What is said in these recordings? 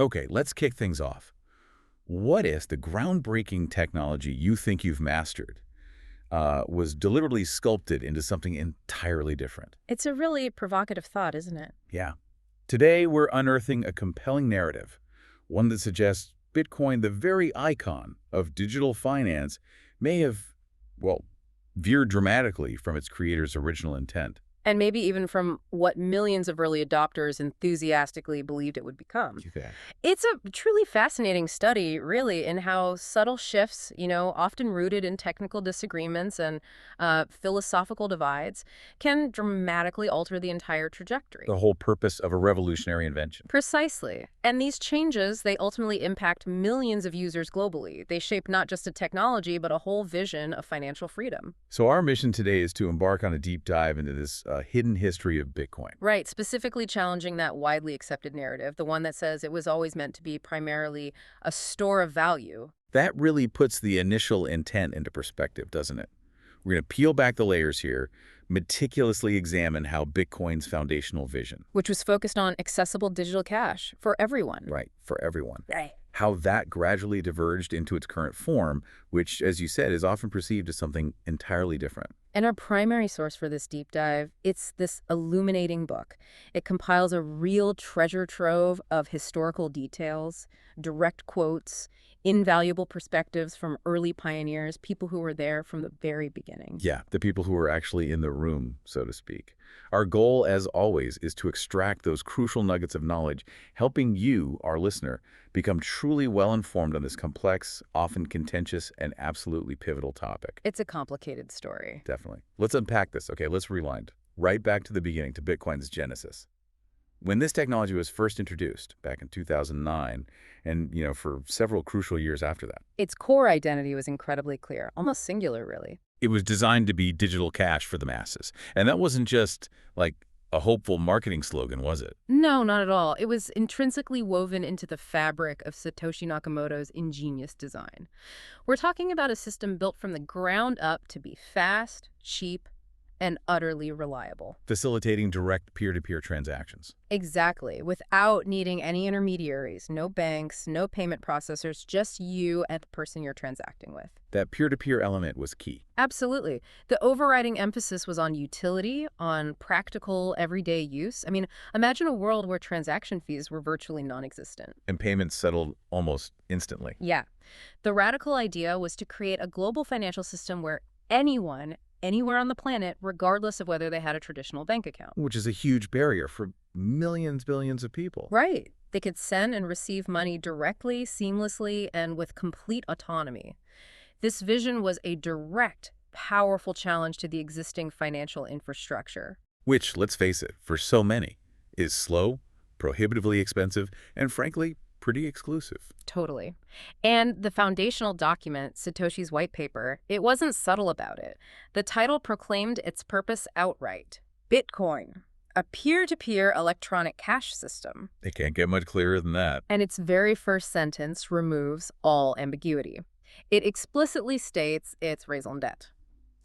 Okay, let's kick things off. What if the groundbreaking technology you think you've mastered was deliberately sculpted into something entirely different? It's a really provocative thought, isn't it? Yeah. Today, we're unearthing a compelling narrative, one that suggests Bitcoin, the very icon of digital finance, may have, well, veered dramatically from its creator's original intent. And maybe even from what millions of early adopters enthusiastically believed it would become. Okay. It's a truly fascinating study, really, in how subtle shifts, often rooted in technical disagreements and philosophical divides, can dramatically alter the entire trajectory. The whole purpose of a revolutionary invention. Precisely. And these changes, they ultimately impact millions of users globally. They shape not just a technology, but a whole vision of financial freedom. So our mission today is to embark on a deep dive into this hidden history of Bitcoin. Right, specifically challenging that widely accepted narrative, the one that says it was always meant to be primarily a store of value. That really puts the initial intent into perspective, doesn't it? We're going to peel back the layers here, meticulously examine how Bitcoin's foundational vision, Which was focused on accessible digital cash for everyone. right, for everyone, Right. how that gradually diverged into its current form, which, as you said, is often perceived as something entirely different. And our primary source for this deep dive, it's this illuminating book. It compiles a real treasure trove of historical details, direct quotes, invaluable perspectives from early pioneers, people who were there from the very beginning. Yeah, the people who are actually in the room, so to speak. Our goal, as always, is to extract those crucial nuggets of knowledge, helping you, our listener, become truly well-informed on this complex, often contentious, and absolutely pivotal topic. It's a complicated story. Definitely. Let's unpack this. Okay, let's rewind. Right back to the beginning, to Bitcoin's genesis. When this technology was first introduced, back in 2009, and, for several crucial years after that, Its core identity was incredibly clear, almost singular, really. it was designed to be digital cash for the masses. And that wasn't just, like, a hopeful marketing slogan, was it? No, not at all. It was intrinsically woven into the fabric of Satoshi Nakamoto's ingenious design. We're talking about a system built from the ground up to be fast, cheap, and utterly reliable. Facilitating direct peer-to-peer transactions. Exactly, without needing any intermediaries, no banks, no payment processors, just you and the person you're transacting with. That peer-to-peer element was key. Absolutely. The overriding emphasis was on utility, on practical, everyday use. I mean, imagine a world where transaction fees were virtually non-existent. And payments settled almost instantly. Yeah. The radical idea was to create a global financial system where anyone, anywhere on the planet, regardless of whether they had a traditional bank account. Which is a huge barrier for millions, billions of people. Right. They could send and receive money directly, seamlessly, and with complete autonomy. This vision was a direct, powerful challenge to the existing financial infrastructure. Which, let's face it, for so many, is slow, prohibitively expensive, and frankly, pretty exclusive. Totally. And the foundational document, Satoshi's white paper, it wasn't subtle about it. The title proclaimed its purpose outright. Bitcoin, a peer-to-peer electronic cash system. It can't get much clearer than that. And its very first sentence removes all ambiguity. It explicitly states it's raison d'etre.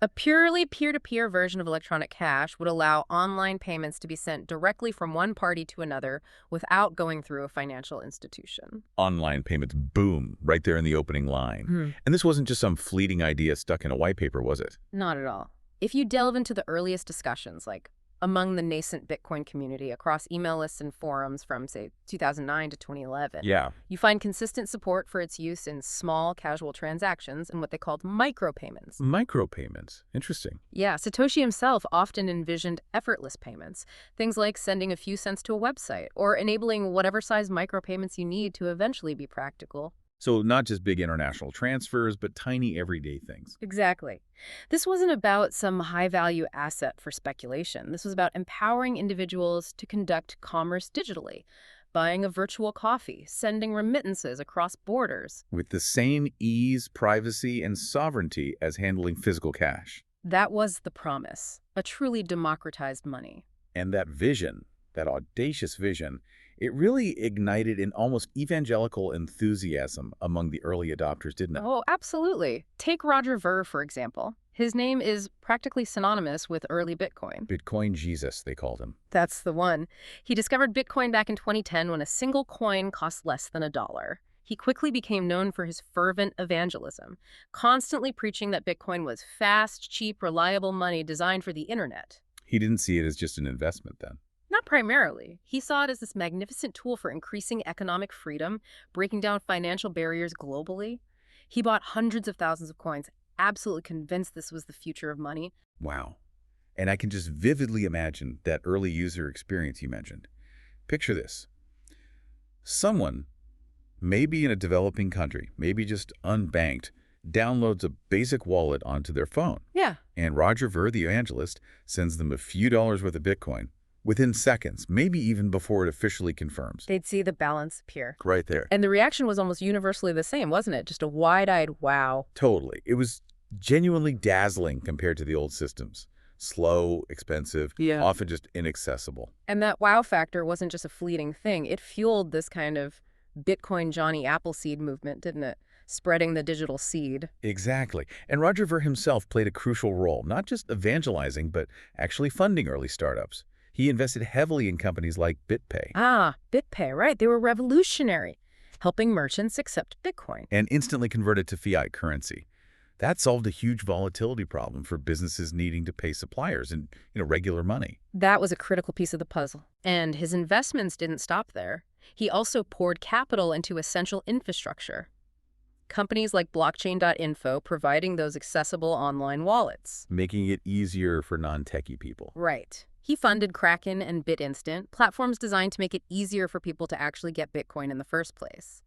A purely peer-to-peer version of electronic cash would allow online payments to be sent directly from one party to another without going through a financial institution. Online payments, boom, right there in the opening line. And this wasn't just some fleeting idea stuck in a white paper, was it? Not at all. If you delve into the earliest discussions, like among the nascent Bitcoin community across email lists and forums from, say, 2009 to 2011, Yeah. you find consistent support for its use in small, casual transactions and what they called micropayments. Micropayments. Interesting. Yeah, Satoshi himself often envisioned effortless payments, things like sending a few cents to a website or enabling whatever size micropayments you need to eventually be practical. So not just big international transfers, but tiny everyday things. Exactly. This wasn't about some high-value asset for speculation. This was about empowering individuals to conduct commerce digitally, buying a virtual coffee, sending remittances across borders. With the same ease, privacy, and sovereignty as handling physical cash. That was the promise, a truly democratized money. And that vision, that audacious vision, it really ignited an almost evangelical enthusiasm among the early adopters, didn't it? Oh, absolutely. Take Roger Ver, for example. His name is practically synonymous with early Bitcoin. Bitcoin Jesus, they called him. That's the one. He discovered Bitcoin back in 2010 when a single coin cost less than $1. He quickly became known for his fervent evangelism, constantly preaching that Bitcoin was fast, cheap, reliable money designed for the internet. He didn't see it as just an investment then. Not primarily. He saw it as this magnificent tool for increasing economic freedom, breaking down financial barriers globally. He bought hundreds of thousands of coins, absolutely convinced this was the future of money. Wow. And I can just vividly imagine that early user experience you mentioned. Picture this. Someone, maybe in a developing country, maybe just unbanked, downloads a basic wallet onto their phone. Yeah. And Roger Ver, the evangelist, sends them a few dollars worth of Bitcoin within seconds, maybe even before it officially confirms. They'd see the balance appear. Right there. And the reaction was almost universally the same, wasn't it? Just a wide-eyed wow. Totally. It was genuinely dazzling compared to the old systems. Slow, expensive, often just inaccessible. And that wow factor wasn't just a fleeting thing. It fueled this kind of Bitcoin Johnny Appleseed movement, didn't it? Spreading the digital seed. Exactly. And Roger Ver himself played a crucial role, not just evangelizing, but actually funding early startups. He invested heavily in companies like BitPay. Ah, BitPay, right. They were revolutionary, helping merchants accept Bitcoin. And instantly converted to fiat currency. That solved a huge volatility problem for businesses needing to pay suppliers in, regular money. That was a critical piece of the puzzle. And his investments didn't stop there. He also poured capital into essential infrastructure. Companies like blockchain.info providing those accessible online wallets. Making it easier for non-techie people. Right. He funded Kraken and BitInstant, platforms designed to make it easier for people to actually get Bitcoin in the first place.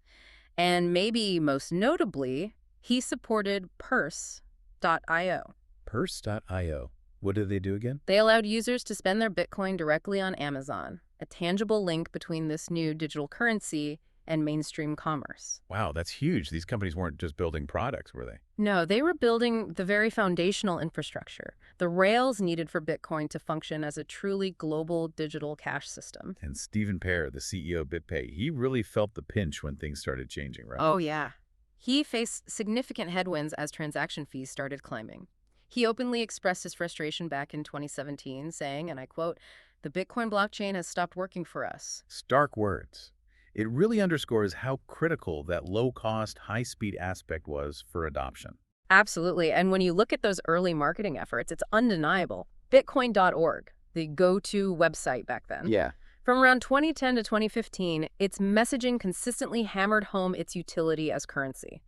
And maybe most notably, he supported Purse.io. Purse.io. What did they do again? They allowed users to spend their Bitcoin directly on Amazon, a tangible link between this new digital currency and mainstream commerce. Wow, that's huge. These companies weren't just building products, were they? No, they were building the very foundational infrastructure, the rails needed for Bitcoin to function as a truly global digital cash system. And Stephen Pear, the CEO of BitPay, he really felt the pinch when things started changing, right? Oh, yeah. He faced significant headwinds as transaction fees started climbing. He openly expressed his frustration back in 2017, saying, and I quote, "The Bitcoin blockchain has stopped working for us." Stark words. It really underscores how critical that low-cost, high-speed aspect was for adoption. Absolutely. And when you look at those early marketing efforts, it's undeniable. Bitcoin.org, the go-to website back then. Yeah. From around 2010 to 2015, its messaging consistently hammered home its utility as currency.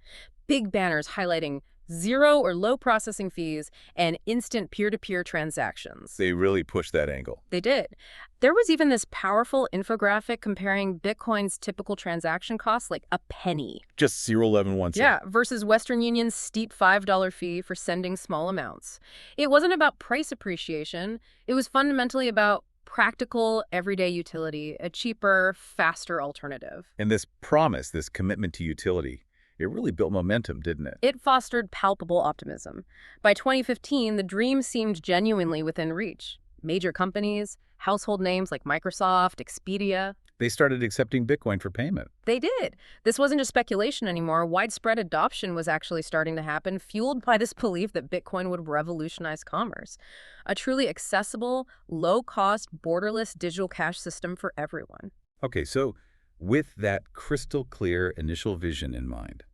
Big banners highlighting zero or low processing fees and instant peer-to-peer transactions. They really pushed that angle. They did. There was even this powerful infographic comparing Bitcoin's typical transaction costs, like a penny. Just 0.11 cents. Yeah, versus Western Union's steep $5 fee for sending small amounts. It wasn't about price appreciation. It was fundamentally about practical, everyday utility, a cheaper, faster alternative. And this promise, this commitment to utility, it really built momentum, didn't it? It fostered palpable optimism. By 2015, the dream seemed genuinely within reach. Major companies, household names like Microsoft, Expedia, They started accepting Bitcoin for payment. they did. This wasn't just speculation anymore. Widespread adoption was actually starting to happen, fueled by this belief that Bitcoin would revolutionize commerce. A truly accessible, low-cost, borderless digital cash system for everyone. Okay, so with that crystal clear initial vision in mind,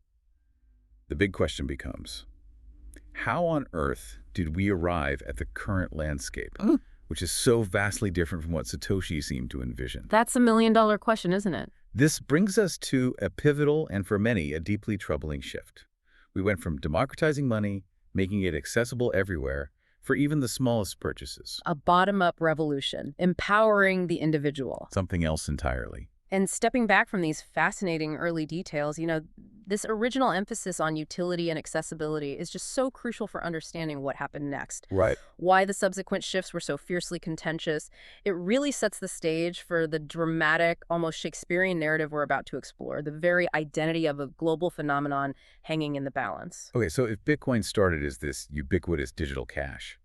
the big question becomes, how on earth did we arrive at the current landscape, which is so vastly different from what Satoshi seemed to envision? That's a million-dollar question, isn't it? This brings us to a pivotal and, for many, a deeply troubling shift. We went from democratizing money, making it accessible everywhere, for even the smallest purchases. A bottom-up revolution, empowering the individual. Something else entirely. And stepping back from these fascinating early details, this original emphasis on utility and accessibility is just so crucial for understanding what happened next. Right. Why the subsequent shifts were so fiercely contentious. It really sets the stage for the dramatic, almost Shakespearean narrative we're about to explore, the very identity of a global phenomenon hanging in the balance. Okay, so if Bitcoin started as this ubiquitous digital cash,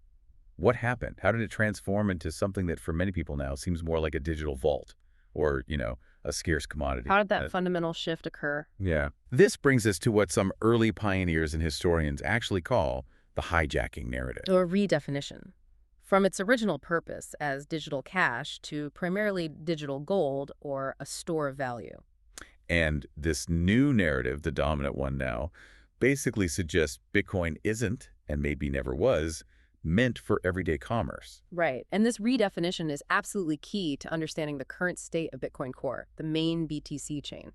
what happened? How did it transform into something that for many people now seems more like a digital vault or, a scarce commodity? How did that fundamental shift occur? Yeah. This brings us to what some early pioneers and historians actually call the hijacking narrative. Or redefinition. From its original purpose as digital cash to primarily digital gold or a store of value. And this new narrative, the dominant one now, basically suggests Bitcoin isn't, and maybe never was, meant for everyday commerce. Right. And this redefinition is absolutely key to understanding the current state of Bitcoin Core, the main BTC chain,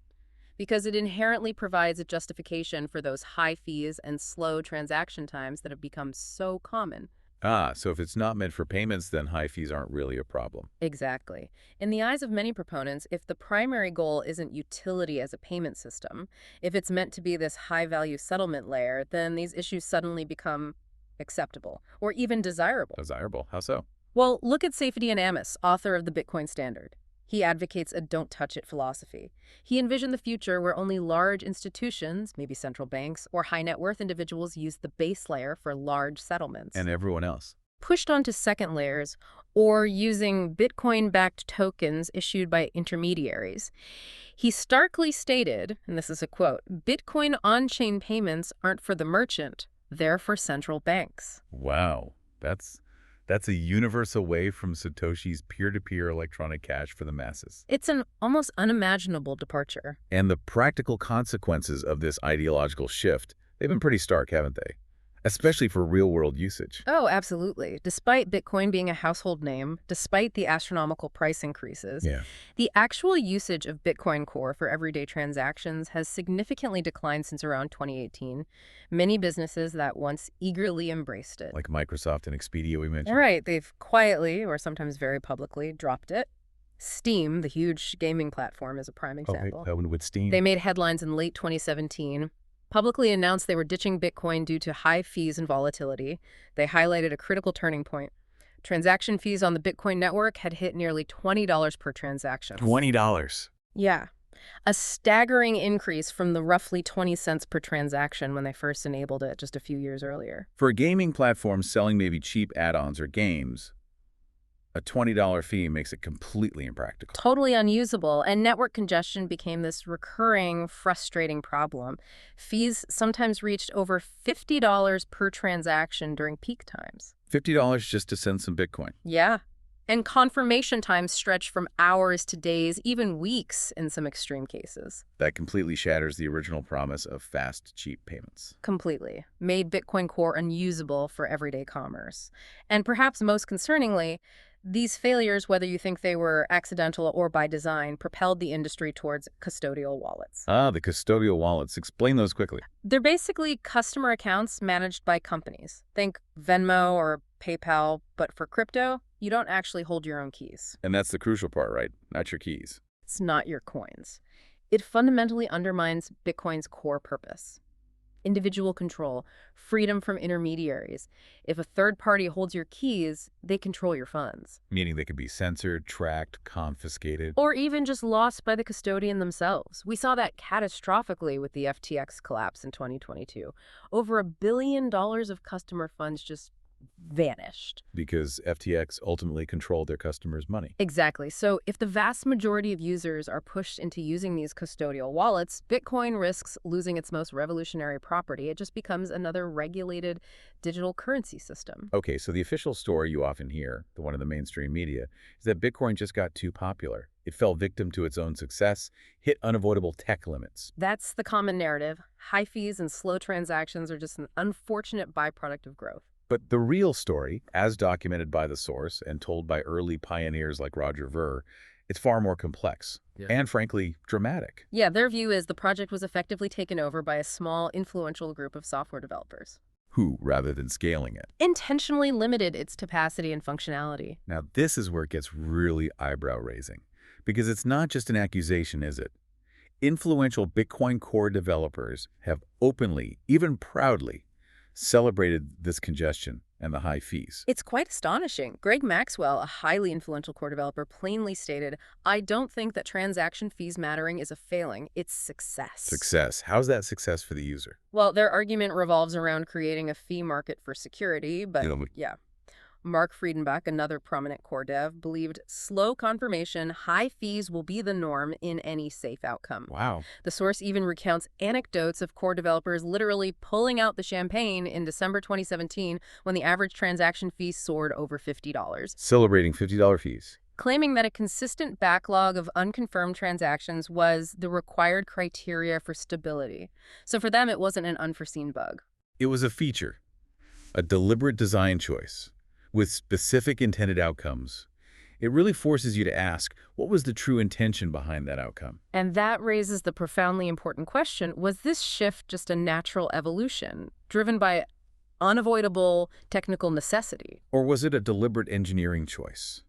because it inherently provides a justification for those high fees and slow transaction times that have become so common. Ah, so if it's not meant for payments, then high fees aren't really a problem. Exactly. In the eyes of many proponents, if the primary goal isn't utility as a payment system, if it's meant to be this high-value settlement layer, then these issues suddenly become acceptable or even desirable. Desirable. How so? Well, look at Safety Amos, author of the Bitcoin Standard. He advocates a don't-touch-it philosophy. He envisioned the future where only large institutions, maybe central banks, or high-net-worth individuals use the base layer for large settlements. And everyone else. Pushed onto second layers, or using Bitcoin-backed tokens issued by intermediaries. He starkly stated, and this is a quote, "Bitcoin on-chain payments aren't for the merchant, they're for central banks." Wow. That's a universe away from Satoshi's peer-to-peer electronic cash for the masses. It's an almost unimaginable departure. And the practical consequences of this ideological shift, they've been pretty stark, haven't they? Especially for real-world usage. Oh, absolutely. Despite Bitcoin being a household name, despite the astronomical price increases, Yeah. the actual usage of Bitcoin Core for everyday transactions has significantly declined since around 2018. Many businesses that once eagerly embraced it. Like Microsoft and Expedia we mentioned. Right, they've quietly, or sometimes very publicly, dropped it. Steam, the huge gaming platform, is a prime example. Oh, with Steam. They made headlines in late 2017, publicly announced they were ditching Bitcoin due to high fees and volatility. They highlighted a critical turning point. Transaction fees on the Bitcoin network had hit nearly $20 per transaction. $20. Yeah. A staggering increase from the roughly 20 cents per transaction when they first enabled it just a few years earlier. For a gaming platform selling maybe cheap add-ons or games, a $20 fee makes it completely impractical. Totally unusable, and network congestion became this recurring, frustrating problem. Fees sometimes reached over $50 per transaction during peak times. $50 just to send some Bitcoin. Yeah. And confirmation times stretch from hours to days, even weeks in some extreme cases. That completely shatters the original promise of fast, cheap payments. Completely. Made Bitcoin Core unusable for everyday commerce. And perhaps most concerningly, these failures, whether you think they were accidental or by design, propelled the industry towards custodial wallets. Ah, the custodial wallets. Explain those quickly. They're basically customer accounts managed by companies. Think Venmo or PayPal, but for crypto, you don't actually hold your own keys. And that's the crucial part, right? Not your keys. It's not your coins. It fundamentally undermines Bitcoin's core purpose. Individual control, freedom from intermediaries. If a third party holds your keys, they control your funds. Meaning they could be censored, tracked, confiscated. Or even just lost by the custodian themselves. We saw that catastrophically with the FTX collapse in 2022. Over $1 billion of customer funds just vanished. Because FTX ultimately controlled their customers' money. Exactly. So if the vast majority of users are pushed into using these custodial wallets, Bitcoin risks losing its most revolutionary property. It just becomes another regulated digital currency system. Okay, so the official story you often hear, the one in the mainstream media, is that Bitcoin just got too popular. It fell victim to its own success, hit unavoidable tech limits. That's the common narrative. High fees and slow transactions are just an unfortunate byproduct of growth. But the real story, as documented by the source and told by early pioneers like Roger Ver, it's far more complex and, frankly, dramatic. Yeah, their view is the project was effectively taken over by a small, influential group of software developers. Who, rather than scaling it, intentionally limited its capacity and functionality. Now, this is where it gets really eyebrow-raising, because it's not just an accusation, is it? Influential Bitcoin Core developers have openly, even proudly, celebrated this congestion and the high fees. It's quite astonishing. Greg Maxwell, a highly influential core developer, plainly stated, "I don't think that transaction fees mattering is a failing, it's success." Success. How's that success for the user? Well, their argument revolves around creating a fee market for security, but yeah. Mark Friedenbach, another prominent core dev, believed slow confirmation, high fees will be the norm in any safe outcome. Wow. The source even recounts anecdotes of core developers literally pulling out the champagne in December 2017 when the average transaction fee soared over $50, Celebrating $50 fees. claiming that a consistent backlog of unconfirmed transactions was the required criteria for stability. So for them, it wasn't an unforeseen bug. It was a feature, a deliberate design choice, with specific intended outcomes. It really forces you to ask, what was the true intention behind that outcome? And that raises the profoundly important question, was this shift just a natural evolution, driven by unavoidable technical necessity? Or was it a deliberate engineering choice,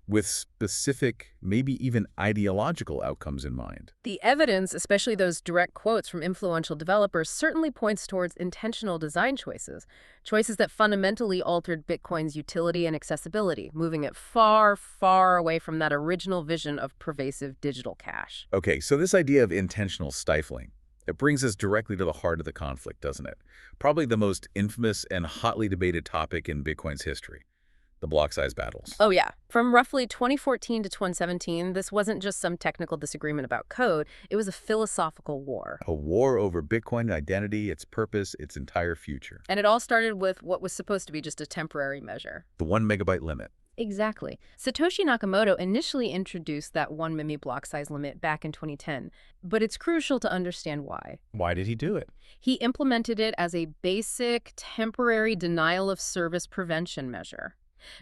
with specific, maybe even ideological outcomes in mind? The evidence, especially those direct quotes from influential developers, certainly points towards intentional design choices, choices that fundamentally altered Bitcoin's utility and accessibility, moving it far, far away from that original vision of pervasive digital cash. Okay, so this idea of intentional stifling, it brings us directly to the heart of the conflict, doesn't it? Probably the most infamous and hotly debated topic in Bitcoin's history, the block size battles. Oh, yeah. From roughly 2014 to 2017, this wasn't just some technical disagreement about code. It was a philosophical war. A war over Bitcoin identity, its purpose, its entire future. And it all started with what was supposed to be just a temporary measure. The 1 megabyte limit. Exactly. Satoshi Nakamoto initially introduced that 1 meme block size limit back in 2010, but it's crucial to understand why. Why did he do it? He implemented it as a basic, temporary denial of service prevention measure,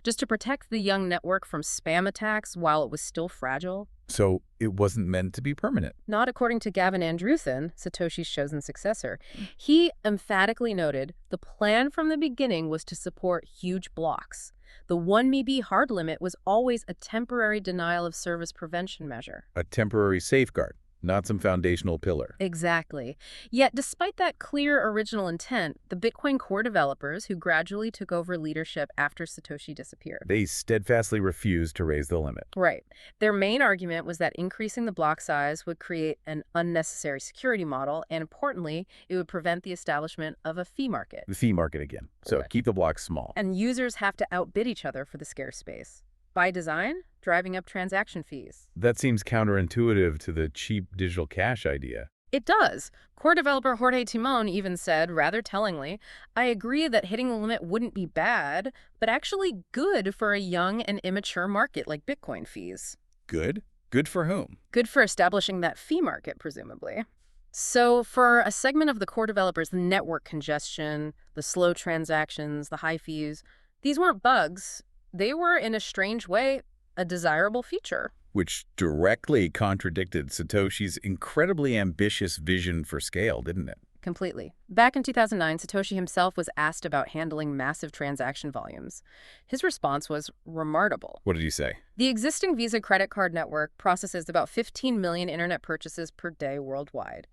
just to protect the young network from spam attacks while it was still fragile. So it wasn't meant to be permanent. Not according to Gavin Andrewson, Satoshi's chosen successor. He emphatically noted the plan from the beginning was to support huge blocks. The 1 MB hard limit was always a temporary denial of service prevention measure. A temporary safeguard, not some foundational pillar. Exactly. Yet, despite that clear original intent, the Bitcoin core developers who gradually took over leadership after Satoshi disappeared. They steadfastly refused to raise the limit. Right. Their main argument was that increasing the block size would create an unnecessary security model, and importantly, it would prevent the establishment of a fee market. The fee market again. So Correct. keep the blocks small. And users have to outbid each other for the scarce space. By design, driving up transaction fees. That seems counterintuitive to the cheap digital cash idea. It does. Core developer Jorge Timon even said, rather tellingly, I agree that hitting the limit wouldn't be bad, but actually good for a young and immature market like Bitcoin fees. Good? Good for whom? Good for establishing that fee market, presumably. So for a segment of the core developers, the network congestion, the slow transactions, the high fees, these weren't bugs. They were, in a strange way, a desirable feature. Which directly contradicted Satoshi's incredibly ambitious vision for scale, didn't it? Completely. Back in 2009, Satoshi himself was asked about handling massive transaction volumes. His response was remarkable. What did he say? The existing Visa credit card network processes about 15 million internet purchases per day worldwide.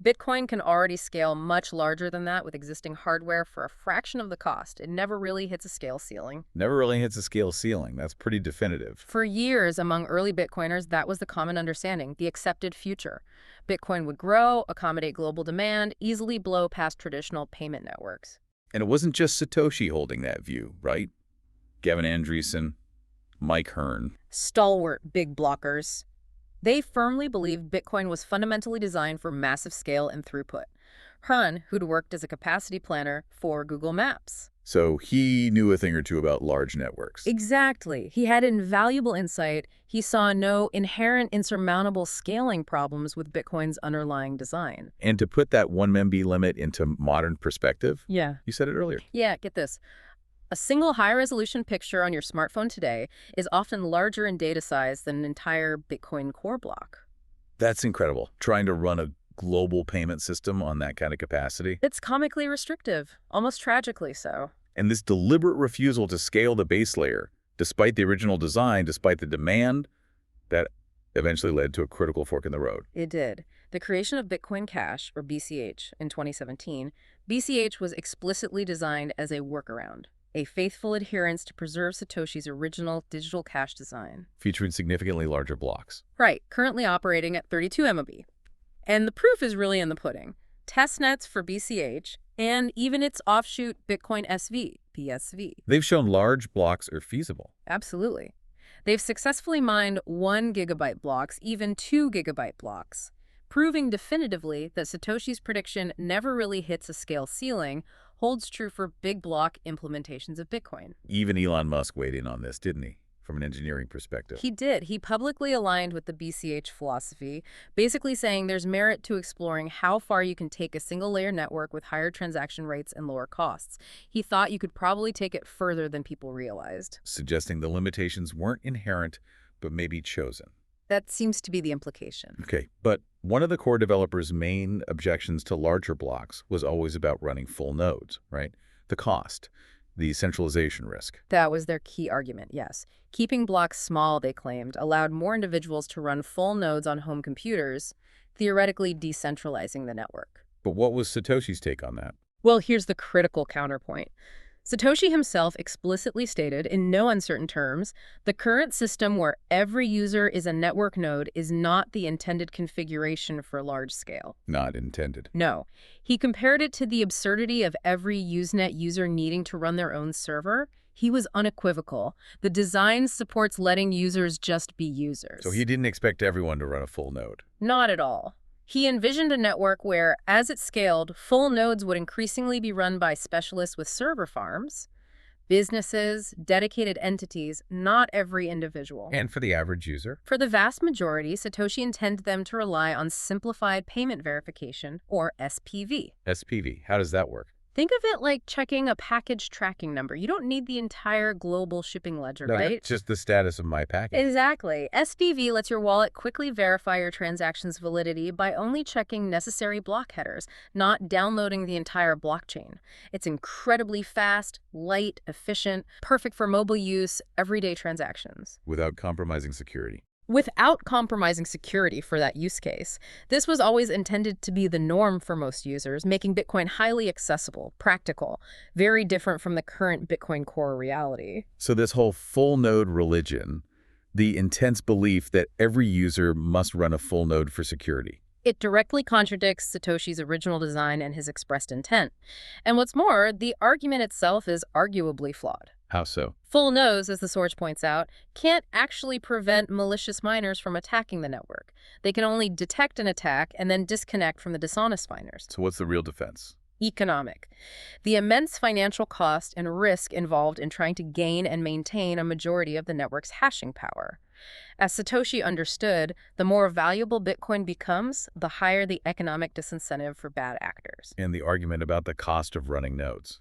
Bitcoin can already scale much larger than that with existing hardware for a fraction of the cost. It never really hits a scale ceiling. Never really hits a scale ceiling. That's pretty definitive. For years, among early Bitcoiners, that was the common understanding, the accepted future. Bitcoin would grow, accommodate global demand, easily blow past traditional payment networks. And it wasn't just Satoshi holding that view, right? Gavin Andrewson, Mike Hearn. Stalwart big blockers. They firmly believed Bitcoin was fundamentally designed for massive scale and throughput. Hearn, who'd worked as a capacity planner for Google Maps. So he knew a thing or two about large networks. Exactly. He had invaluable insight. He saw no inherent insurmountable scaling problems with Bitcoin's underlying design. And to put that 1 MB limit into modern perspective, Yeah. you said it earlier. Yeah, get this. A single high-resolution picture on your smartphone today is often larger in data size than an entire Bitcoin core block. That's incredible. Trying to run a global payment system on that kind of capacity. It's comically restrictive, almost tragically so. And this deliberate refusal to scale the base layer, despite the original design, despite the demand, that eventually led to a critical fork in the road. It did. The creation of Bitcoin Cash, or BCH, in 2017, BCH was explicitly designed as a workaround, a faithful adherence to preserve Satoshi's original digital cash design. Featuring significantly larger blocks. Right, currently operating at 32 MB. And the proof is really in the pudding. Testnets for BCH, and even its offshoot Bitcoin SV, BSV. They've shown large blocks are feasible. Absolutely. They've successfully mined 1 gigabyte blocks, even 2 gigabyte blocks, proving definitively that Satoshi's prediction never really hits a scale ceiling holds true for big block implementations of Bitcoin. Even Elon Musk weighed in on this, didn't he? From an engineering perspective. He did. He publicly aligned with the BCH philosophy, basically saying there's merit to exploring how far you can take a single-layer network with higher transaction rates and lower costs. He thought you could probably take it further than people realized. Suggesting the limitations weren't inherent, but maybe chosen. That seems to be the implication. Okay, but one of the core developers' main objections to larger blocks was always about running full nodes, right? The cost, the centralization risk. That was their key argument, yes. Keeping blocks small, they claimed, allowed more individuals to run full nodes on home computers, theoretically decentralizing the network. But what was Satoshi's take on that? Well, here's the critical counterpoint. Satoshi himself explicitly stated, in no uncertain terms, the current system where every user is a network node is not the intended configuration for large scale. Not intended. No. He compared it to the absurdity of every Usenet user needing to run their own server. He was unequivocal. The design supports letting users just be users. So he didn't expect everyone to run a full node. Not at all. He envisioned a network where, as it scaled, full nodes would increasingly be run by specialists with server farms, businesses, dedicated entities, not every individual. And for the average user? For the vast majority, Satoshi intended them to rely on simplified payment verification, or SPV. SPV, how does that work? Think of it like checking a package tracking number. You don't need the entire global shipping ledger, No, right? just the status of my package. Exactly. SPV lets your wallet quickly verify your transaction's validity by only checking necessary block headers, not downloading the entire blockchain. It's incredibly fast, light, efficient, perfect for mobile use, everyday transactions. Without compromising security. Without compromising security for that use case. This was always intended to be the norm for most users, making Bitcoin highly accessible, practical, very different from the current Bitcoin Core reality. So this whole full node religion, the intense belief that every user must run a full node for security. It directly contradicts Satoshi's original design and his expressed intent. And what's more, the argument itself is arguably flawed. How so? Full nodes, as the source points out, can't actually prevent malicious miners from attacking the network. They can only detect an attack and then disconnect from the dishonest miners. So what's the real defense? Economic. The immense financial cost and risk involved in trying to gain and maintain a majority of the network's hashing power. As Satoshi understood, the more valuable Bitcoin becomes, the higher the economic disincentive for bad actors. And the argument about the cost of running nodes.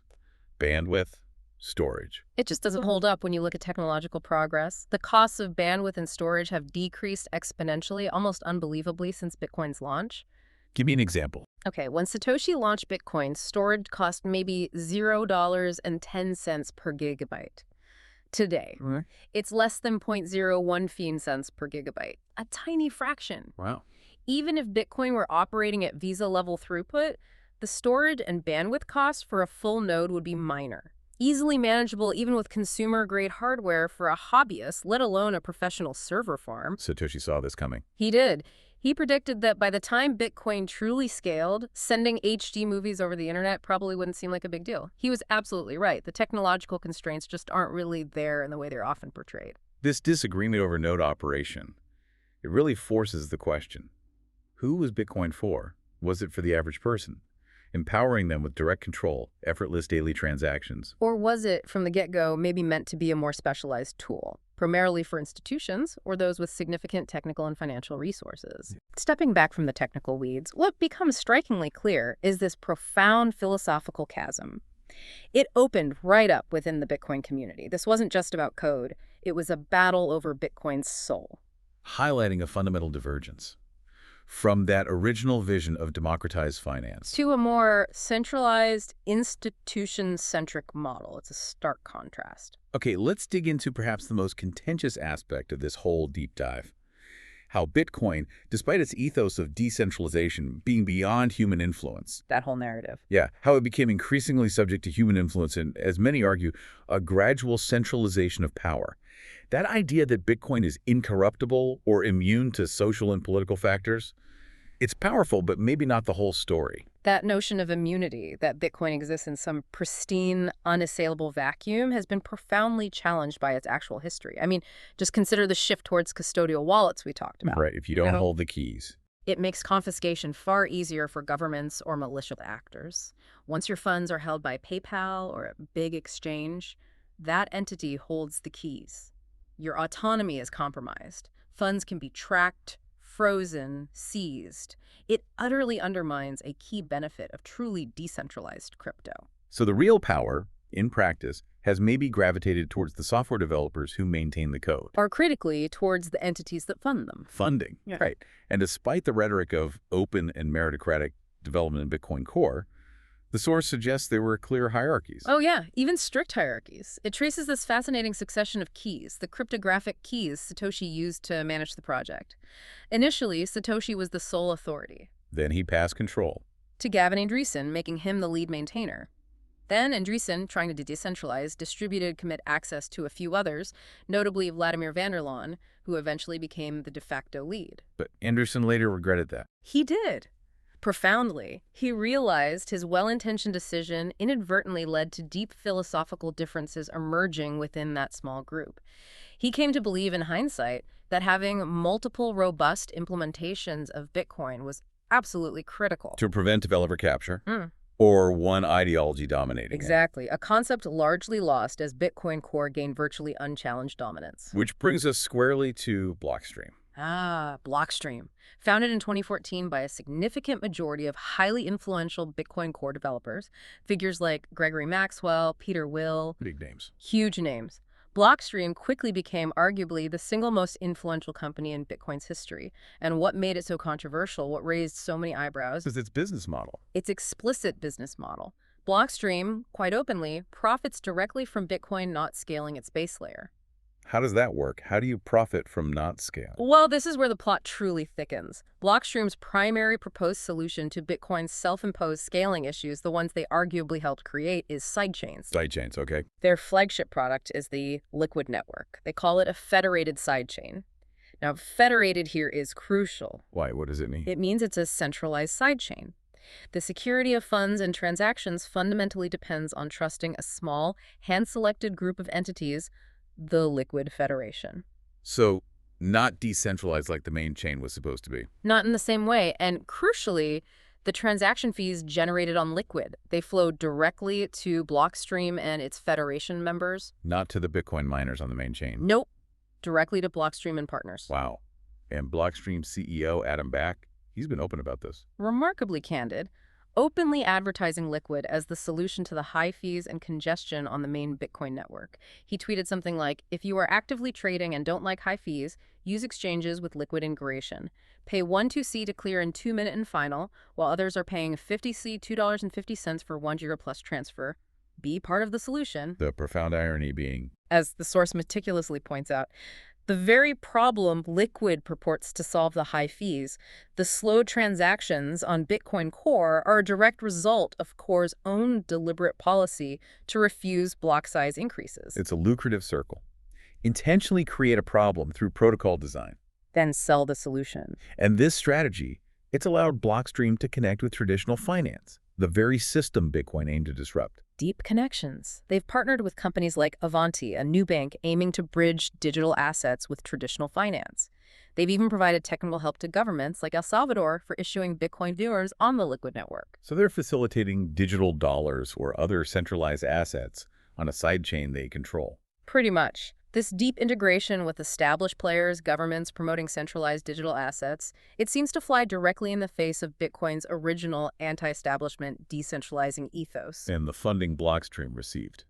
Bandwidth, storage. It just doesn't hold up when you look at technological progress. The costs of bandwidth and storage have decreased exponentially, almost unbelievably, since Bitcoin's launch. Give me an example. Okay, when Satoshi launched Bitcoin, storage cost maybe $0.10 per gigabyte. Today, it's less than 0.01 fiat cents per gigabyte, a tiny fraction. Wow. Even if Bitcoin were operating at Visa-level throughput, the storage and bandwidth costs for a full node would be minor. Easily manageable even with consumer-grade hardware for a hobbyist, let alone a professional server farm. Satoshi saw this coming. He did. He predicted that by the time Bitcoin truly scaled, sending HD movies over the internet probably wouldn't seem like a big deal. He was absolutely right. The technological constraints just aren't really there in the way they're often portrayed. This disagreement over node operation, it really forces the question. Who was Bitcoin for? Was it for the average person? Empowering them with direct control, effortless daily transactions. Or was it, from the get-go, maybe meant to be a more specialized tool, primarily for institutions or those with significant technical and financial resources? Stepping back from the technical weeds, what becomes strikingly clear is this profound philosophical chasm. It opened right up within the Bitcoin community. This wasn't just about code. It was a battle over Bitcoin's soul. Highlighting a fundamental divergence from that original vision of democratized finance to a more centralized, institution-centric model. It's a stark contrast. Okay, let's dig into perhaps the most contentious aspect of this whole deep dive. How Bitcoin, despite its ethos of decentralization being beyond human influence, That whole narrative. how it became increasingly subject to human influence and, as many argue, a gradual centralization of power. That idea that Bitcoin is incorruptible or immune to social and political factors, It's powerful, but maybe not the whole story. That notion of immunity, that Bitcoin exists in some pristine, unassailable vacuum, has been profoundly challenged by its actual history. I mean, just consider the shift towards custodial wallets we talked about. Right, if you don't hold the keys. It makes confiscation far easier for governments or malicious actors. Once your funds are held by PayPal or a big exchange, that entity holds the keys. Your autonomy is compromised. Funds can be tracked, frozen, seized. It utterly undermines a key benefit of truly decentralized crypto. So the real power, in practice, has maybe gravitated towards the software developers who maintain the code. Or critically, towards the entities that fund them. Funding. Yeah. Right. And despite the rhetoric of open and meritocratic development in Bitcoin Core, the source suggests there were clear hierarchies. Oh yeah, even strict hierarchies. It traces this fascinating succession of keys, the cryptographic keys Satoshi used to manage the project. Initially, Satoshi was the sole authority. Then he passed control. To Gavin Andresen, making him the lead maintainer. Then Andresen, trying to decentralize, distributed commit access to a few others, notably Vladimir van der Laan, who eventually became the de facto lead. But Anderson later regretted that. He did. Profoundly, he realized his well-intentioned decision inadvertently led to deep philosophical differences emerging within that small group. He came to believe in hindsight that having multiple robust implementations of Bitcoin was absolutely critical. To prevent developer capture, or one ideology dominating Exactly, a concept largely lost as Bitcoin Core gained virtually unchallenged dominance. Which brings us squarely to Blockstream. Blockstream. Founded in 2014 by a significant majority of highly influential Bitcoin Core developers, figures like Gregory Maxwell, Peter Will, Big names. huge names. Blockstream quickly became arguably the single most influential company in Bitcoin's history. And what made it so controversial, what raised so many eyebrows? This is its business model. Its explicit business model. Blockstream, quite openly, profits directly from Bitcoin not scaling its base layer. How does that work? How do you profit from not scaling? Well, this is where the plot truly thickens. Blockstream's primary proposed solution to Bitcoin's self-imposed scaling issues, the ones they arguably helped create, is sidechains. Sidechains, okay. Their flagship product is the Liquid Network. They call it a federated sidechain. Now, federated here is crucial. Why? What does it mean? It means it's a centralized sidechain. The security of funds and transactions fundamentally depends on trusting a small, hand-selected group of entities, the Liquid Federation. So, not decentralized like the main chain was supposed to be. Not in the same way, and crucially, the transaction fees generated on Liquid, they flow directly to Blockstream and its Federation members. Not to the Bitcoin miners on the main chain. Nope, directly to Blockstream and partners. Wow. And Blockstream CEO Adam Back, he's been open about this. Remarkably candid, openly advertising Liquid as the solution to the high fees and congestion on the main Bitcoin network. He tweeted something like, "If you are actively trading and don't like high fees, use exchanges with Liquid integration. Pay 1-2C to clear in 2-minute and final, while others are paying 50C, $2.50 for 1 Giga plus transfer. Be part of the solution." The profound irony being, as the source meticulously points out, the very problem Liquid purports to solve, the high fees, the slow transactions on Bitcoin Core, are a direct result of Core's own deliberate policy to refuse block size increases. it's a lucrative circle. Intentionally create a problem through protocol design. Then sell the solution. And this strategy, it's allowed Blockstream to connect with traditional finance, the very system Bitcoin aimed to disrupt. Deep connections. They've partnered with companies like Avanti, a new bank aiming to bridge digital assets with traditional finance. They've even provided technical help to governments like El Salvador for issuing Bitcoin viewers on the Liquid network. So they're facilitating digital dollars or other centralized assets on a sidechain they control. Pretty much. This deep integration with established players, governments promoting centralized digital assets, it seems to fly directly in the face of Bitcoin's original anti-establishment decentralizing ethos. And the funding Blockstream received.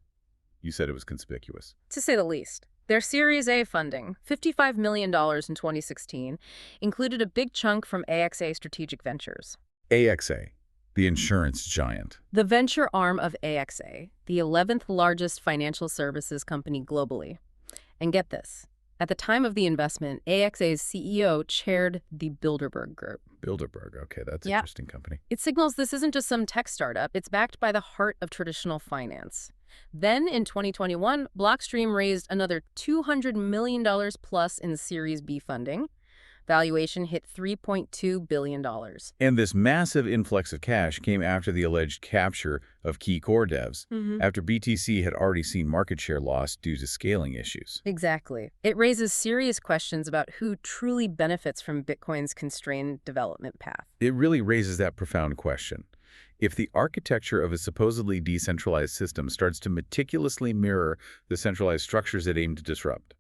You said it was conspicuous. To say the least. Their Series A funding, $55 million in 2016, included a big chunk from AXA Strategic Ventures. AXA, the insurance giant. The venture arm of AXA, the 11th largest financial services company globally. And get this, at the time of the investment, AXA's CEO chaired the Bilderberg Group. Bilderberg, okay, that's an Yeah. interesting company. It signals this isn't just some tech startup, it's backed by the heart of traditional finance. Then, in 2021, Blockstream raised another $200 million plus in Series B funding. Valuation hit $3.2 billion. And this massive influx of cash came after the alleged capture of key core devs, after BTC had already seen market share loss due to scaling issues. Exactly. It raises serious questions about who truly benefits from Bitcoin's constrained development path. It really raises that profound question. If the architecture of a supposedly decentralized system starts to meticulously mirror the centralized structures it aimed to disrupt,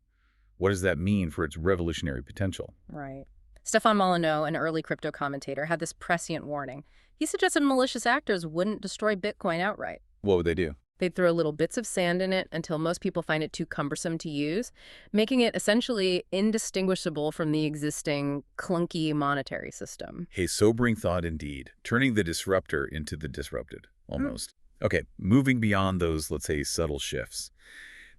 what does that mean for its revolutionary potential? Right. Stefan Molyneux, an early crypto commentator, had this prescient warning. He suggested malicious actors wouldn't destroy Bitcoin outright. What would they do? They'd throw little bits of sand in it until most people find it too cumbersome to use, making it essentially indistinguishable from the existing clunky monetary system. A sobering thought indeed, turning the disruptor into the disrupted, almost. Okay, moving beyond those, let's say, subtle shifts.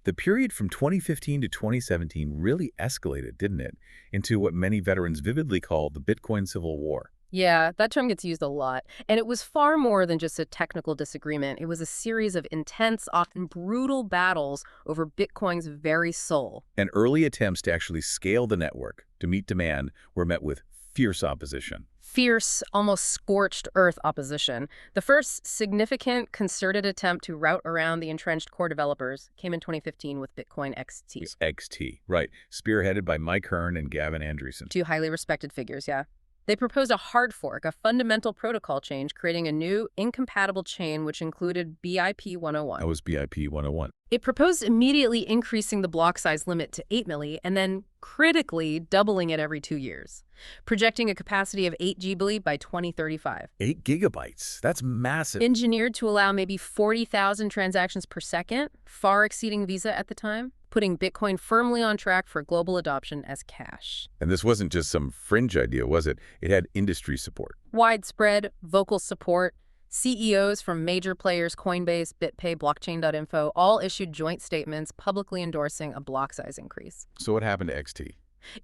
The period from 2015 to 2017 really escalated, didn't it, into what many veterans vividly call the Bitcoin Civil War. Yeah, that term gets used a lot. And it was far more than just a technical disagreement. It was a series of intense, often brutal battles over Bitcoin's very soul. And early attempts to actually scale the network to meet demand were met with fierce opposition. Fierce, almost scorched earth opposition. The first significant concerted attempt to route around the entrenched core developers came in 2015 with Bitcoin XT. XT, right. Spearheaded by Mike Hearn and Gavin Andresen. Two highly respected figures, yeah. They proposed a hard fork, a fundamental protocol change, creating a new, incompatible chain which included BIP 101. That was BIP 101. It proposed immediately increasing the block size limit to 8 milli and then critically doubling it every 2 years, projecting a capacity of 8 GB by 2035. 8 gigabytes. That's massive. Engineered to allow maybe 40,000 transactions per second, far exceeding Visa at the time, putting Bitcoin firmly on track for global adoption as cash. And this wasn't just some fringe idea, was it? It had industry support. Widespread, vocal support. CEOs from major players Coinbase, BitPay, Blockchain.info all issued joint statements publicly endorsing a block size increase. So what happened to XT?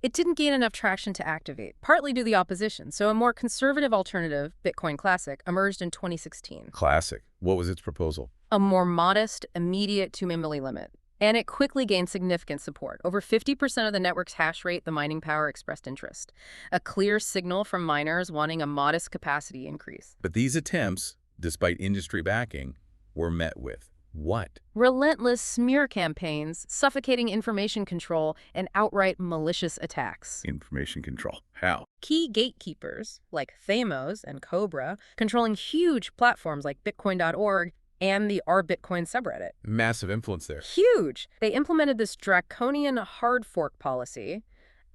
It didn't gain enough traction to activate, partly due to the opposition, so a more conservative alternative, Bitcoin Classic, emerged in 2016. Classic. What was its proposal? A more modest, immediate 2 milli limit. And it quickly gained significant support. Over 50% of the network's hash rate, the mining power, expressed interest. A clear signal from miners wanting a modest capacity increase. But these attempts, despite industry backing, were met with what? Relentless smear campaigns, suffocating information control, and outright malicious attacks. Information control. How? Key gatekeepers, like Thamos and Cobra, controlling huge platforms like Bitcoin.org, and the r/Bitcoin subreddit. Massive influence there. Huge! They implemented this draconian hard fork policy,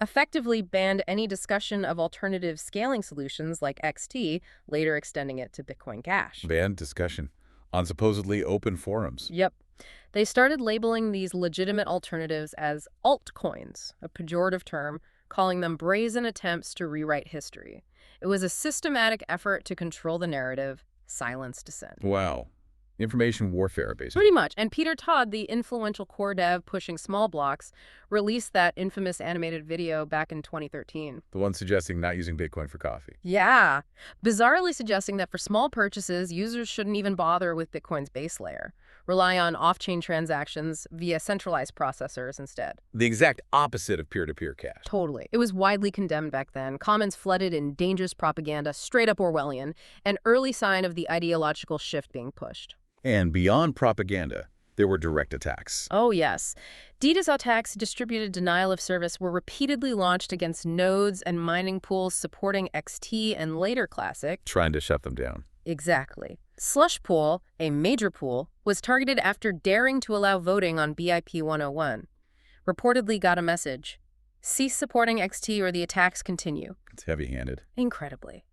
effectively banned any discussion of alternative scaling solutions like XT, later extending it to Bitcoin Cash. Banned discussion on supposedly open forums. Yep. They started labeling these legitimate alternatives as altcoins, a pejorative term, calling them brazen attempts to rewrite history. It was a systematic effort to control the narrative, silence dissent. Wow. Information warfare, basically. Pretty much. And Peter Todd, the influential core dev pushing small blocks, released that infamous animated video back in 2013. The one suggesting not using Bitcoin for coffee. Yeah. Bizarrely suggesting that for small purchases, users shouldn't even bother with Bitcoin's base layer. Rely on off-chain transactions via centralized processors instead. The exact opposite of peer-to-peer cash. Totally. It was widely condemned back then. Comments flooded in dangerous propaganda, straight up Orwellian, an early sign of the ideological shift being pushed. And beyond propaganda, there were direct attacks. Oh, yes. DDoS attacks, distributed denial of service, were repeatedly launched against nodes and mining pools supporting XT and later Classic. Trying to shut them down. Exactly. Slush Pool, a major pool, was targeted after daring to allow voting on BIP 101. Reportedly got a message: cease supporting XT or the attacks continue. It's heavy-handed. Incredibly.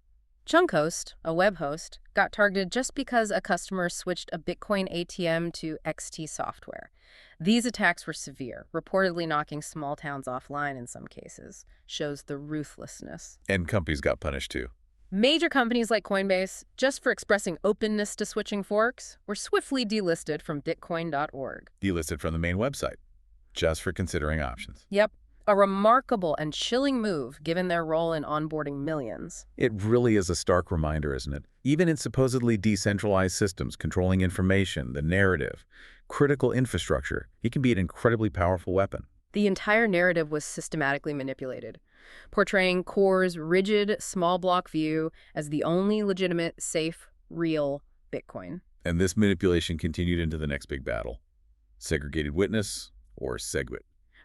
Chunkhost, a web host, got targeted just because a customer switched a Bitcoin ATM to XT software. These attacks were severe, reportedly knocking small towns offline in some cases. Shows the ruthlessness. And companies got punished too. Major companies like Coinbase, just for expressing openness to switching forks, were swiftly delisted from Bitcoin.org. Delisted from the main website, just for considering options. Yep. A remarkable and chilling move, given their role in onboarding millions. It really is a stark reminder, isn't it? Even in supposedly decentralized systems controlling information, the narrative, critical infrastructure, it can be an incredibly powerful weapon. The entire narrative was systematically manipulated. portraying Core's rigid, small block view as the only legitimate, safe, real Bitcoin. And this manipulation continued into the next big battle. Segregated witness, or SegWit.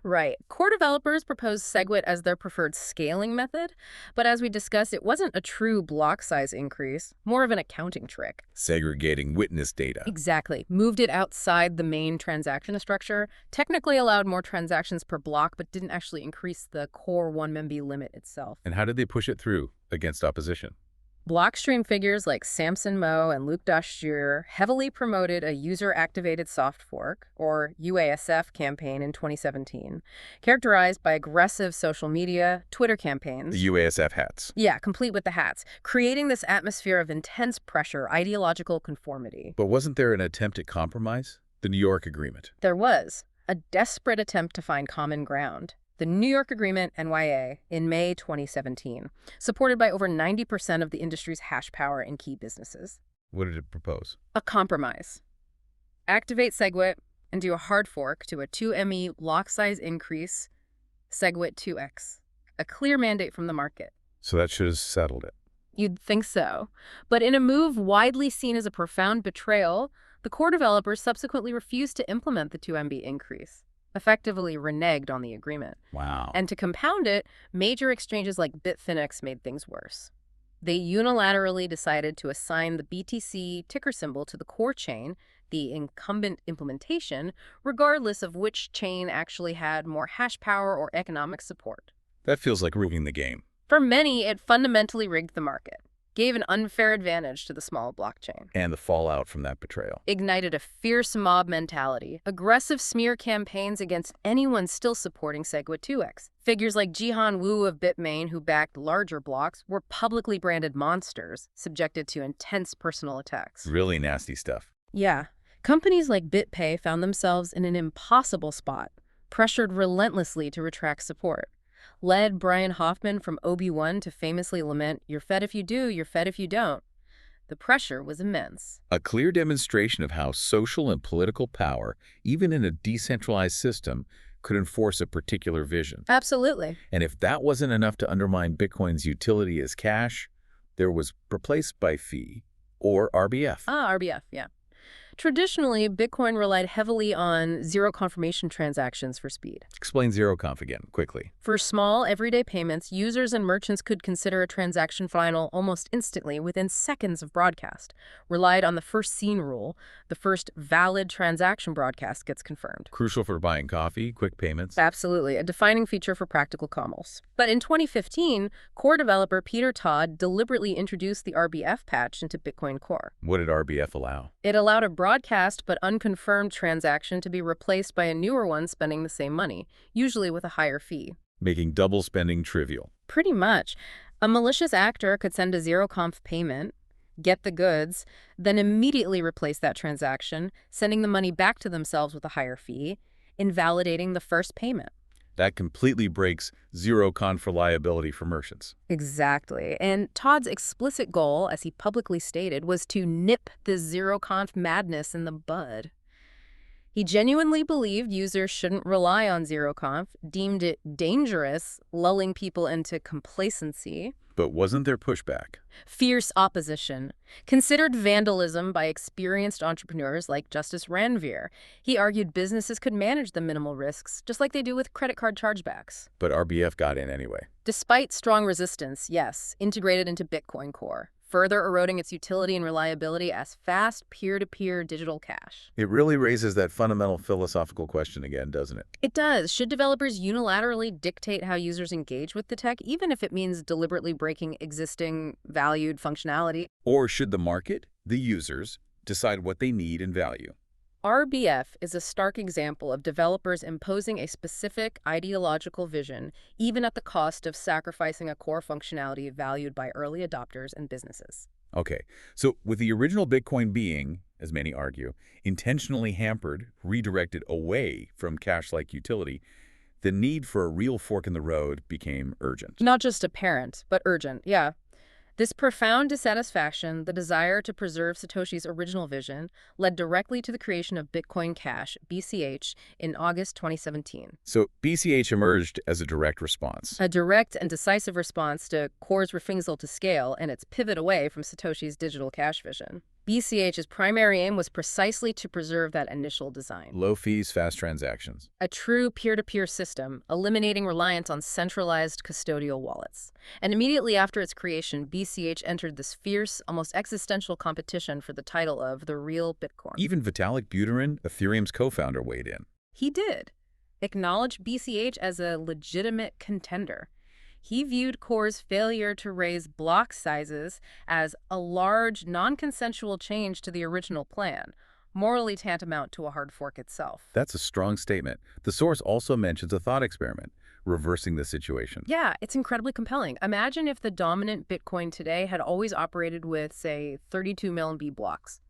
Right. Core developers proposed SegWit as their preferred scaling method, but as we discussed, it wasn't a true block size increase, more of an accounting trick. Segregating witness data. Exactly. Moved it outside the main transaction structure, technically allowed more transactions per block, but didn't actually increase the core 1MB limit itself. And how did they push it through against opposition? Blockstream figures like Samson Moe and Luke Dashjur heavily promoted a user-activated soft fork, or UASF, campaign in 2017, characterized by aggressive social media, Twitter campaigns. The UASF hats. Yeah, complete with the hats, creating this atmosphere of intense pressure, ideological conformity. But wasn't there an attempt at compromise? The New York Agreement. There was a desperate attempt to find common ground. The New York Agreement, NYA, in May 2017, supported by over 90% of the industry's hash power in key businesses. What did it propose? A compromise. Activate SegWit and do a hard fork to a 2ME block size increase, SegWit 2x. A clear mandate from the market. So that should have settled it. You'd think so. But in a move widely seen as a profound betrayal, the core developers subsequently refused to implement the 2MB increase, effectively reneged on the agreement. Wow. And to compound it, major exchanges like Bitfinex made things worse. They unilaterally decided to assign the BTC ticker symbol to the core chain, the incumbent implementation, regardless of which chain actually had more hash power or economic support. That feels like rigging the game. For many, it fundamentally rigged the market, gave an unfair advantage to the small blockchain. And the fallout from that betrayal. Ignited a fierce mob mentality, aggressive smear campaigns against anyone still supporting SegWit 2x. Figures like Jihan Wu of Bitmain, who backed larger blocks, were publicly branded monsters, subjected to intense personal attacks. Really nasty stuff. Yeah. Companies like BitPay found themselves in an impossible spot, pressured relentlessly to retract support. Led Brian Hoffman from OB1 to famously lament, "You're fed if you do, you're fed if you don't." The pressure was immense. A clear demonstration of how social and political power, even in a decentralized system, could enforce a particular vision. Absolutely. And if that wasn't enough to undermine Bitcoin's utility as cash, there was replaced by fee, or RBF. RBF, yeah. Traditionally, Bitcoin relied heavily on zero confirmation transactions for speed. Explain ZeroConf again, quickly. For small, everyday payments, users and merchants could consider a transaction final almost instantly within seconds of broadcast. Relied on the first seen rule, the first valid transaction broadcast gets confirmed. Crucial for buying coffee, quick payments. Absolutely, a defining feature for practical commerce. But in 2015, core developer Peter Todd deliberately introduced the RBF patch into Bitcoin Core. What did RBF allow? It allowed a broadcast but unconfirmed transaction to be replaced by a newer one spending the same money, usually with a higher fee. Making double spending trivial. Pretty much. A malicious actor could send a ZeroConf payment, get the goods, then immediately replace that transaction, sending the money back to themselves with a higher fee, invalidating the first payment. That completely breaks ZeroConf reliability for merchants. Exactly. And Todd's explicit goal, as he publicly stated, was to nip this ZeroConf madness in the bud. He genuinely believed users shouldn't rely on ZeroConf, deemed it dangerous, lulling people into complacency. But wasn't there pushback? Fierce opposition, considered vandalism by experienced entrepreneurs like Justice Ranveer. He argued businesses could manage the minimal risks, just like they do with credit card chargebacks. But RBF got in anyway. Despite strong resistance, yes, integrated into Bitcoin Core, further eroding its utility and reliability as fast peer-to-peer digital cash. It really raises that fundamental philosophical question again, doesn't it? It does. Should developers unilaterally dictate how users engage with the tech, even if it means deliberately breaking existing valued functionality? Or should the market, the users, decide what they need and value? RBF is a stark example of developers imposing a specific ideological vision, even at the cost of sacrificing a core functionality valued by early adopters and businesses. Okay, so with the original Bitcoin being, as many argue, intentionally hampered, redirected away from cash-like utility, the need for a real fork in the road became urgent. Not just apparent, but urgent, yeah. This profound dissatisfaction, the desire to preserve Satoshi's original vision, led directly to the creation of Bitcoin Cash, BCH, in August 2017. So BCH emerged as a direct response. A direct and decisive response to Core's refusal to scale and its pivot away from Satoshi's digital cash vision. BCH's primary aim was precisely to preserve that initial design. Low fees, fast transactions. A true peer-to-peer system, eliminating reliance on centralized custodial wallets. And immediately after its creation, BCH entered this fierce, almost existential competition for the title of the real Bitcoin. Even Vitalik Buterin, Ethereum's co-founder, weighed in. He did acknowledge BCH as a legitimate contender. He viewed Core's failure to raise block sizes as a large, non-consensual change to the original plan, morally tantamount to a hard fork itself. That's a strong statement. The source also mentions a thought experiment, reversing the situation. Yeah, it's incredibly compelling. Imagine if the dominant Bitcoin today had always operated with, say, 32 MB blocks.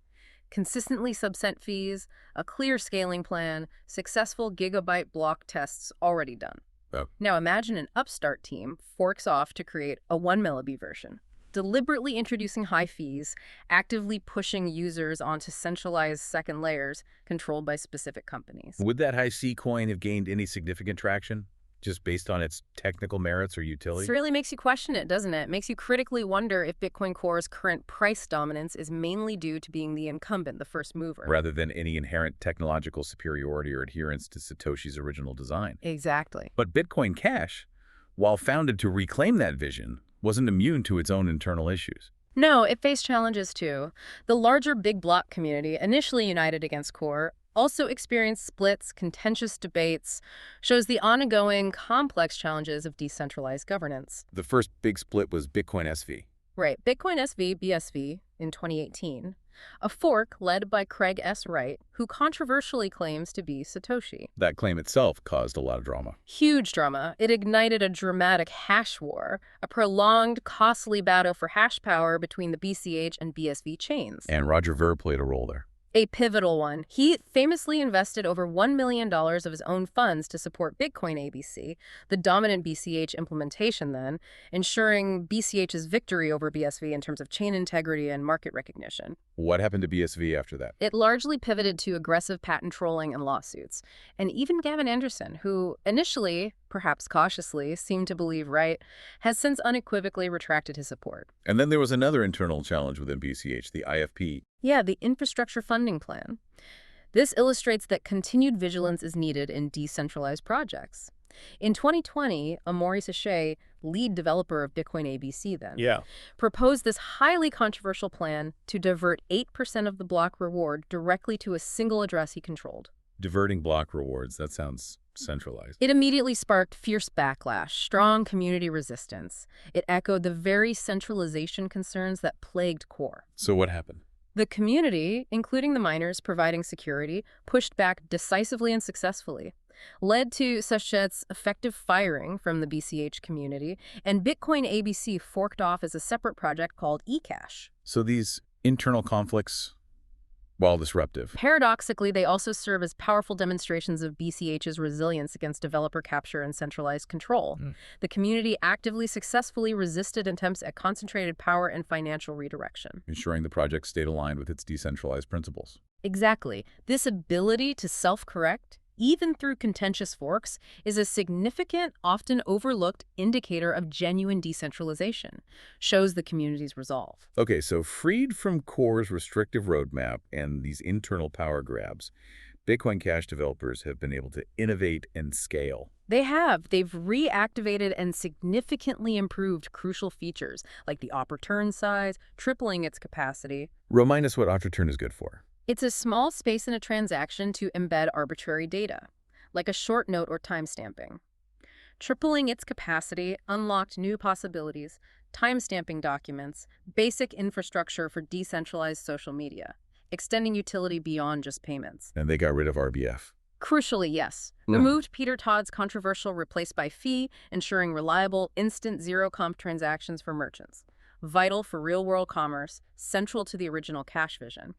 Consistently sub-cent fees, a clear scaling plan, successful gigabyte block tests already done. Oh. Now imagine an upstart team forks off to create a 1 MB version, deliberately introducing high fees, actively pushing users onto centralized second layers controlled by specific companies. Would that high C coin have gained any significant traction, just based on its technical merits or utility? This really makes you question it, doesn't it? Makes you critically wonder if Bitcoin Core's current price dominance is mainly due to being the incumbent, the first mover. Rather than any inherent technological superiority or adherence to Satoshi's original design. Exactly. But Bitcoin Cash, while founded to reclaim that vision, wasn't immune to its own internal issues. No, it faced challenges too. The larger big block community, initially united against Core, also experienced splits, contentious debates, shows the ongoing complex challenges of decentralized governance. The first big split was Bitcoin SV. Right, Bitcoin SV, BSV, in 2018, a fork led by Craig S. Wright, who controversially claims to be Satoshi. That claim itself caused a lot of drama. Huge drama. It ignited a dramatic hash war, a prolonged, costly battle for hash power between the BCH and BSV chains. And Roger Ver played a role there. A pivotal one. He famously invested over $1 million of his own funds to support Bitcoin ABC, the dominant BCH implementation then, ensuring BCH's victory over BSV in terms of chain integrity and market recognition. What happened to BSV after that? It largely pivoted to aggressive patent trolling and lawsuits. And even Gavin Anderson, who initially, perhaps cautiously, seemed to believe Wright, has since unequivocally retracted his support. And then there was another internal challenge within BCH, the IFP. Yeah, the Infrastructure Funding Plan. This illustrates that continued vigilance is needed in decentralized projects. In 2020, Amaury Sachet, lead developer of Bitcoin ABC then, proposed this highly controversial plan to divert 8% of the block reward directly to a single address he controlled. Diverting block rewards, that sounds centralized. It immediately sparked fierce backlash, strong community resistance. It echoed the very centralization concerns that plagued Core. So what happened? The community, including the miners providing security, pushed back decisively and successfully, led to Sachet's effective firing from the BCH community, and Bitcoin ABC forked off as a separate project called eCash. So these internal conflicts, while disruptive, paradoxically, they also serve as powerful demonstrations of BCH's resilience against developer capture and centralized control. The community actively successfully resisted attempts at concentrated power and financial redirection. ensuring the project stayed aligned with its decentralized principles. Exactly. This ability to self-correct, even through contentious forks, is a significant, often overlooked indicator of genuine decentralization, shows the community's resolve. Okay, so freed from Core's restrictive roadmap and these internal power grabs, Bitcoin Cash developers have been able to innovate and scale. They have. They've reactivated and significantly improved crucial features, like the op return size, tripling its capacity. Remind us what op return is good for. It's a small space in a transaction to embed arbitrary data, like a short note or timestamping. Tripling its capacity unlocked new possibilities, timestamping documents, basic infrastructure for decentralized social media, extending utility beyond just payments. And they got rid of RBF. Crucially, yes. Removed Peter Todd's controversial replace by fee, ensuring reliable, instant zero-comp transactions for merchants. Vital for real-world commerce, central to the original cash vision.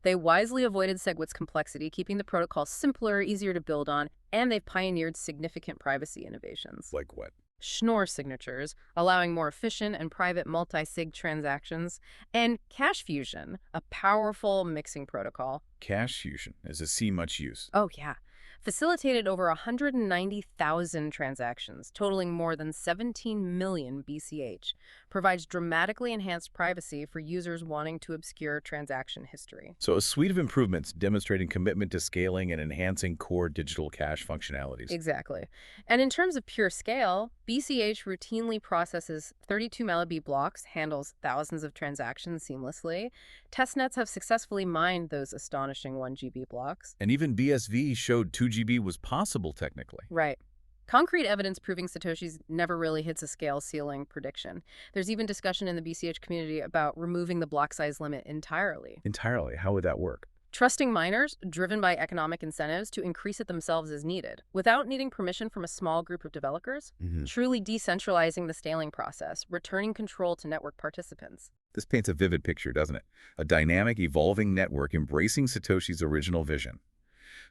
They wisely avoided SegWit's complexity, keeping the protocol simpler, easier to build on, and they've pioneered significant privacy innovations. Like what? Schnorr signatures, allowing more efficient and private multi-sig transactions, and Cash Fusion, a powerful mixing protocol. Cash fusion is a see much use. Oh, yeah. Facilitated over 190,000 transactions, totaling more than 17 million BCH, provides dramatically enhanced privacy for users wanting to obscure transaction history. So a suite of improvements demonstrating commitment to scaling and enhancing core digital cash functionalities. Exactly. And in terms of pure scale, BCH routinely processes 32 MB blocks, handles thousands of transactions seamlessly. Testnets have successfully mined those astonishing 1 GB blocks. And even BSV showed 2 GB was possible technically. Right. Concrete evidence proving Satoshi's never really hits a scale ceiling prediction. There's even discussion in the BCH community about removing the block size limit entirely. Entirely. How would that work? Trusting miners, driven by economic incentives, to increase it themselves as needed, without needing permission from a small group of developers, truly decentralizing the scaling process, returning control to network participants. This paints a vivid picture, doesn't it? A dynamic, evolving network embracing Satoshi's original vision.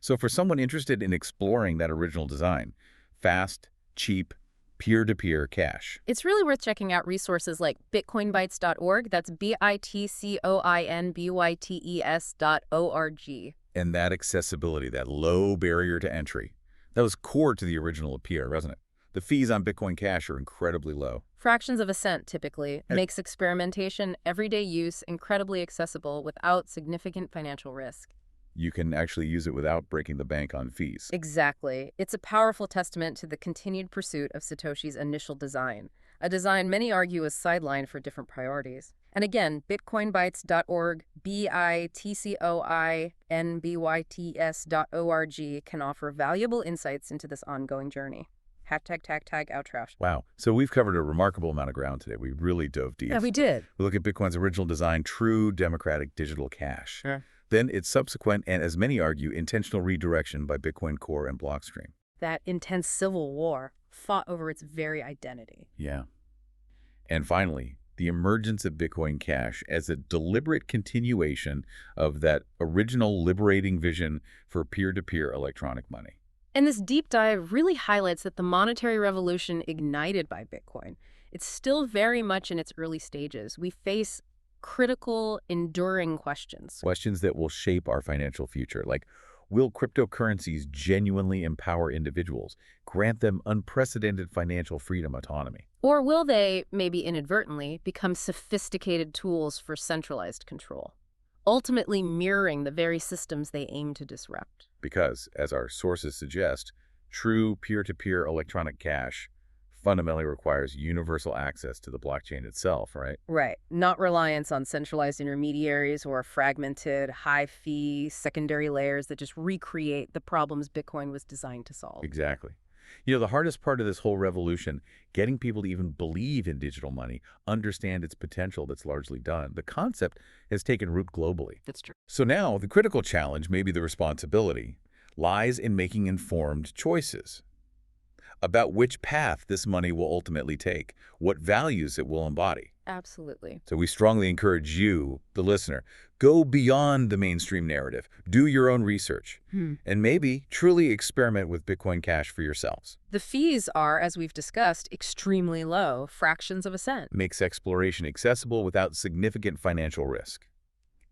So for someone interested in exploring that original design, fast, cheap, peer-to-peer cash. It's really worth checking out resources like bitcoinbytes.org, that's bitcoinbytes.org. And that accessibility, that low barrier to entry, that was core to the original appeal, wasn't it? The fees on Bitcoin Cash are incredibly low. Fractions of a cent, typically, makes experimentation, everyday use incredibly accessible without significant financial risk. You can actually use it without breaking the bank on fees. Exactly. It's a powerful testament to the continued pursuit of Satoshi's initial design, a design many argue is sidelined for different priorities. And again, bitcoinbytes.org, bitcoinbytes.org can offer valuable insights into this ongoing journey. Hashtag outrage. Wow. So we've covered a remarkable amount of ground today. We really dove deep. Yeah, we did. We look at Bitcoin's original design, true democratic digital cash. Sure. Then its subsequent and, as many argue, intentional redirection by Bitcoin Core and Blockstream. That intense civil war fought over its very identity. Yeah. And finally, the emergence of Bitcoin Cash as a deliberate continuation of that original liberating vision for peer-to-peer electronic money. And this deep dive really highlights that the monetary revolution ignited by Bitcoin, it's still very much in its early stages. We face critical, enduring questions. Questions that will shape our financial future, like will cryptocurrencies genuinely empower individuals, grant them unprecedented financial freedom autonomy? Or will they, maybe inadvertently, become sophisticated tools for centralized control, ultimately mirroring the very systems they aim to disrupt? Because, as our sources suggest, true peer-to-peer electronic cash fundamentally requires universal access to the blockchain itself, right? Right. Not reliance on centralized intermediaries or fragmented, high-fee secondary layers that just recreate the problems Bitcoin was designed to solve. Exactly. You know, the hardest part of this whole revolution, getting people to even believe in digital money, understand its potential, that's largely done. The concept has taken root globally. That's true. So now, the critical challenge, maybe the responsibility, lies in making informed choices about which path this money will ultimately take, what values it will embody. Absolutely. So we strongly encourage you, the listener, go beyond the mainstream narrative, do your own research, and maybe truly experiment with Bitcoin Cash for yourselves. The fees are, as we've discussed, extremely low, fractions of a cent. Makes exploration accessible without significant financial risk.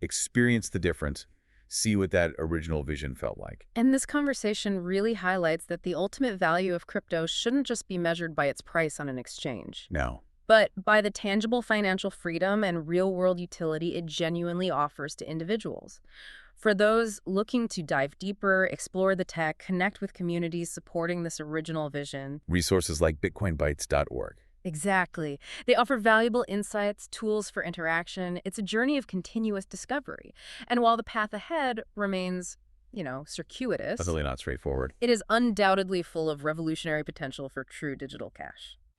Experience the difference. See what that original vision felt like. And this conversation really highlights that the ultimate value of crypto shouldn't just be measured by its price on an exchange, No. but by the tangible financial freedom and real-world utility it genuinely offers to individuals. For those looking to dive deeper, explore the tech, connect with communities supporting this original vision. Resources like bitcoinbytes.org. Exactly. They offer valuable insights, tools for interaction. It's a journey of continuous discovery. And while the path ahead remains, circuitous, Utterly not straightforward. it is undoubtedly full of revolutionary potential for true digital cash.